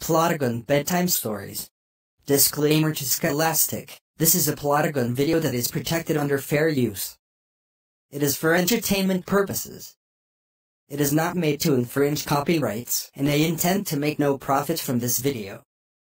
Plotagon Bedtime Stories. Disclaimer to Scholastic: this is a Plotagon video that is protected under fair use. It is for entertainment purposes. It is not made to infringe copyrights, and I intend to make no profit from this video.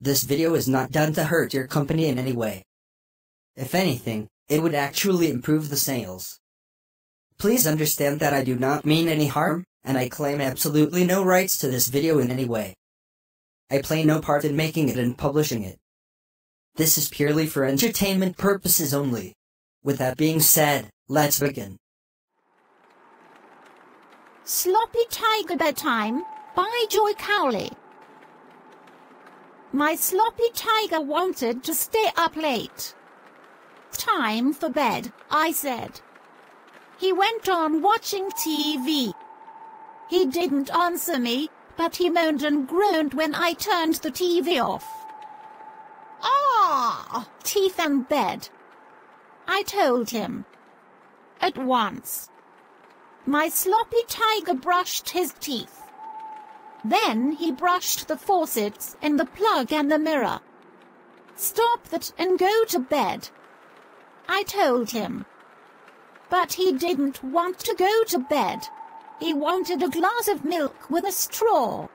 This video is not done to hurt your company in any way. If anything, it would actually improve the sales. Please understand that I do not mean any harm, and I claim absolutely no rights to this video in any way. I play no part in making it and publishing it. This is purely for entertainment purposes only. With that being said, let's begin. Sloppy Tiger Bedtime by Joy Cowley. My sloppy tiger wanted to stay up late. Time for bed, I said. He went on watching TV. He didn't answer me, but he moaned and groaned when I turned the TV off. Ah, teeth and bed, I told him. At once. My sloppy tiger brushed his teeth. Then he brushed the faucets and the plug and the mirror. Stop that and go to bed, I told him. But he didn't want to go to bed. He wanted a glass of milk with a straw.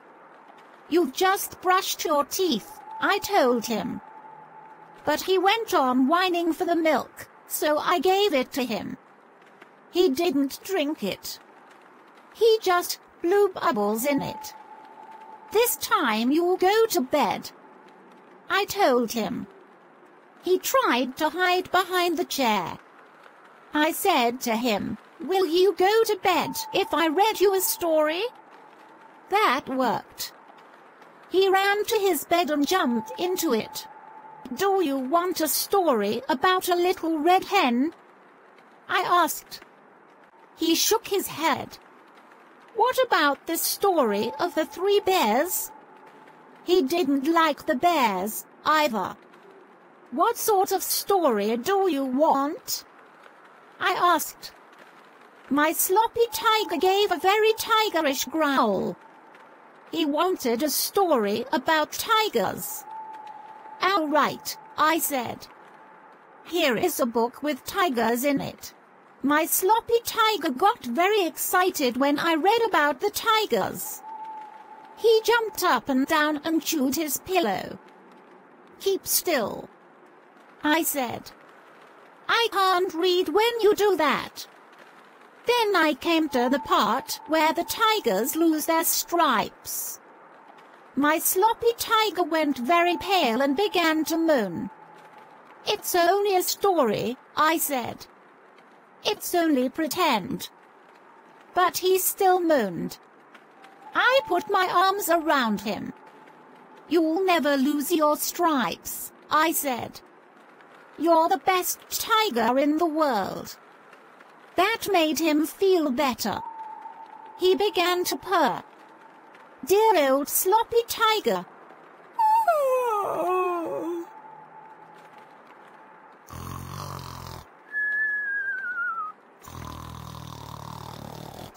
You've just brushed your teeth, I told him. But he went on whining for the milk, so I gave it to him. He didn't drink it. He just blew bubbles in it. This time you'll go to bed, I told him. He tried to hide behind the chair. I said to him, "Will you go to bed if I read you a story?" That worked. He ran to his bed and jumped into it. "Do you want a story about a little red hen?" I asked. He shook his head. "What about the story of the 3 bears?" He didn't like the bears, either. "What sort of story do you want?" I asked. My sloppy tiger gave a very tigerish growl. He wanted a story about tigers. "All right," I said. "Here is a book with tigers in it." My sloppy tiger got very excited when I read about the tigers. He jumped up and down and chewed his pillow. "Keep still," I said. "I can't read when you do that." Then I came to the part where the tigers lose their stripes. My sloppy tiger went very pale and began to moan. "It's only a story," I said. "It's only pretend." But he still moaned. I put my arms around him. "You'll never lose your stripes," I said. "You're the best tiger in the world." That made him feel better. He began to purr. Dear old sloppy tiger.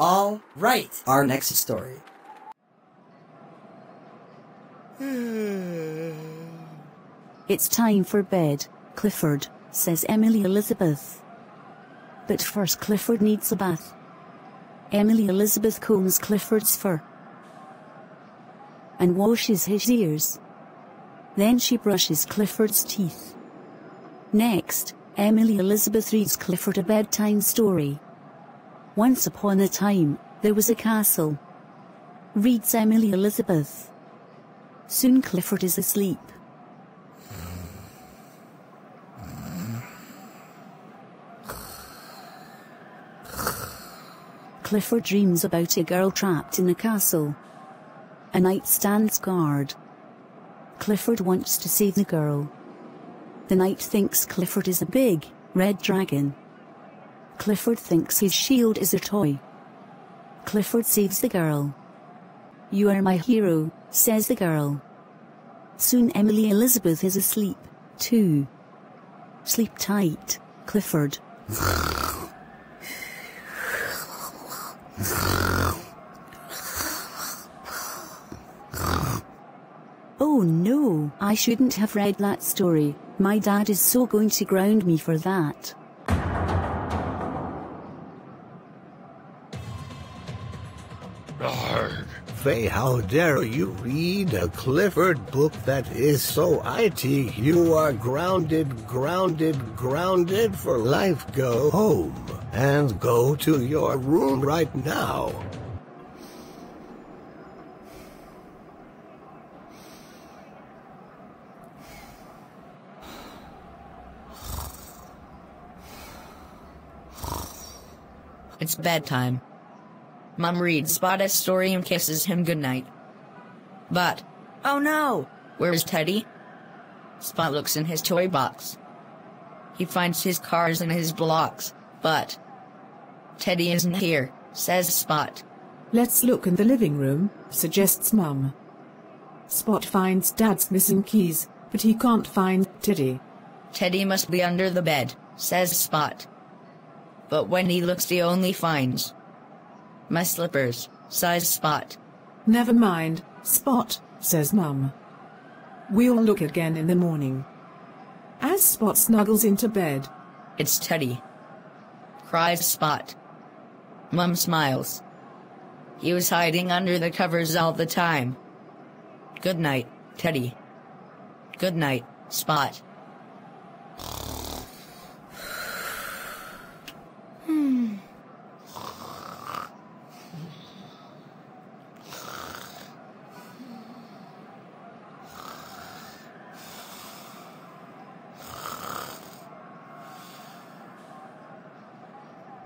All right, our next story. It's time for bed, Clifford, says Emily Elizabeth. But first Clifford needs a bath. Emily Elizabeth combs Clifford's fur and washes his ears. Then she brushes Clifford's teeth. Next, Emily Elizabeth reads Clifford a bedtime story. Once upon a time, there was a castle. Reads Emily Elizabeth. Soon Clifford is asleep. Clifford dreams about a girl trapped in a castle. A knight stands guard. Clifford wants to save the girl. The knight thinks Clifford is a big, red dragon. Clifford thinks his shield is a toy. Clifford saves the girl. "You are my hero," says the girl. Soon Emily Elizabeth is asleep, too. Sleep tight, Clifford. Oh no, I shouldn't have read that story. My dad is so going to ground me for that. Faye, how dare you read a Clifford book that is so IT? You are grounded for life. Go home and go to your room right now. It's bedtime. Mom reads Spot a story and kisses him goodnight. But, oh no! Where is Teddy? Spot looks in his toy box. He finds his cars and his blocks, but Teddy isn't here, says Spot. Let's look in the living room, suggests Mum. Spot finds Dad's missing keys, but he can't find Teddy. Teddy must be under the bed, says Spot. But when he looks, he only finds my slippers, sighs Spot. Never mind, Spot, says Mum. We'll look again in the morning. As Spot snuggles into bed, It's Teddy, cries Spot. Mum smiles. He was hiding under the covers all the time. Good night, Teddy. Good night, Spot.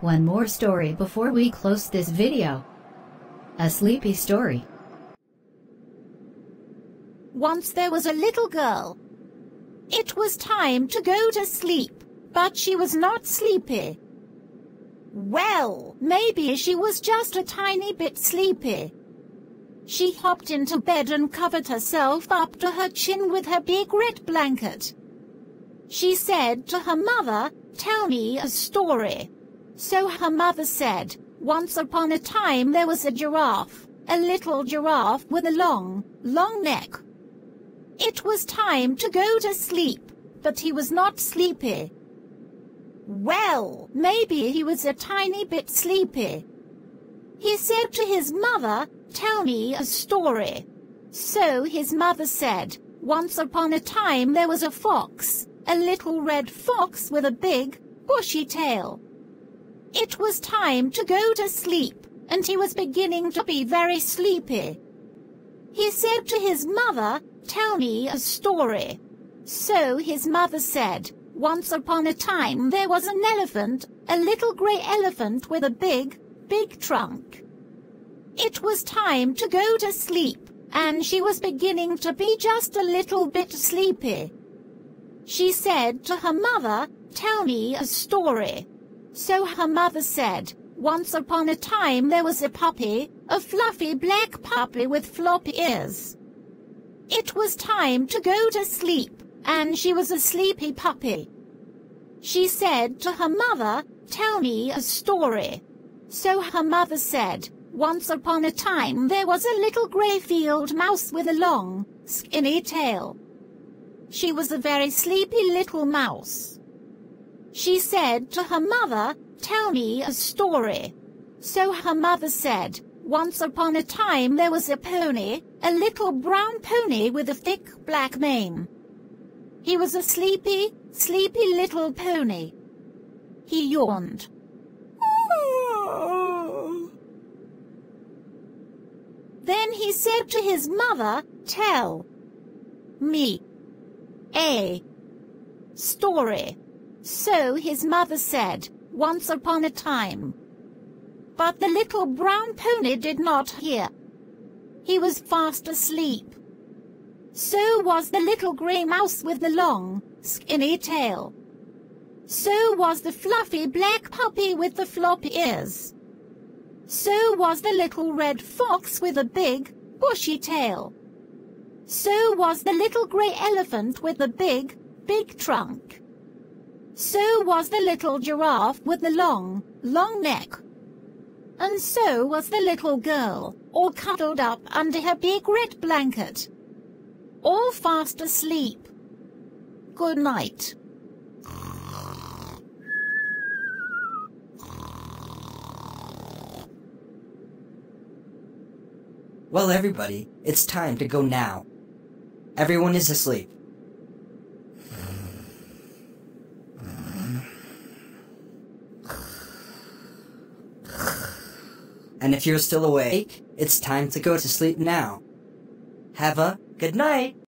One more story before we close this video. A sleepy story. Once there was a little girl. It was time to go to sleep, but she was not sleepy. Well, maybe she was just a tiny bit sleepy. She hopped into bed and covered herself up to her chin with her big red blanket. She said to her mother, "Tell me a story." So her mother said, "Once upon a time there was a giraffe, a little giraffe with a long, long neck. It was time to go to sleep, but he was not sleepy. Well, maybe he was a tiny bit sleepy. He said to his mother, "Tell me a story." So his mother said, "Once upon a time there was a fox, a little red fox with a big, bushy tail. It was time to go to sleep, and he was beginning to be very sleepy. He said to his mother, "Tell me a story." So his mother said, "Once upon a time there was an elephant, a little grey elephant with a big, big trunk. It was time to go to sleep, and she was beginning to be just a little bit sleepy. She said to her mother, "Tell me a story." So her mother said, "Once upon a time there was a puppy, a fluffy black puppy with floppy ears. It was time to go to sleep, and she was a sleepy puppy. She said to her mother, "Tell me a story." So her mother said, "Once upon a time there was a little grey field mouse with a long, skinny tail. She was a very sleepy little mouse." She said to her mother, "Tell me a story." So her mother said, "Once upon a time there was a pony, a little brown pony with a thick black mane. He was a sleepy, sleepy little pony." He yawned. Then he said to his mother, "Tell me a story." So his mother said, "Once upon a time." But the little brown pony did not hear. He was fast asleep. So was the little grey mouse with the long, skinny tail. So was the fluffy black puppy with the floppy ears. So was the little red fox with a big, bushy tail. So was the little grey elephant with the big, big trunk. So was the little giraffe with the long, long neck. And so was the little girl, all cuddled up under her big red blanket. all fast asleep. Good night. Well, everybody, it's time to go now. Everyone is asleep. And if you're still awake, it's time to go to sleep now. Have a good night.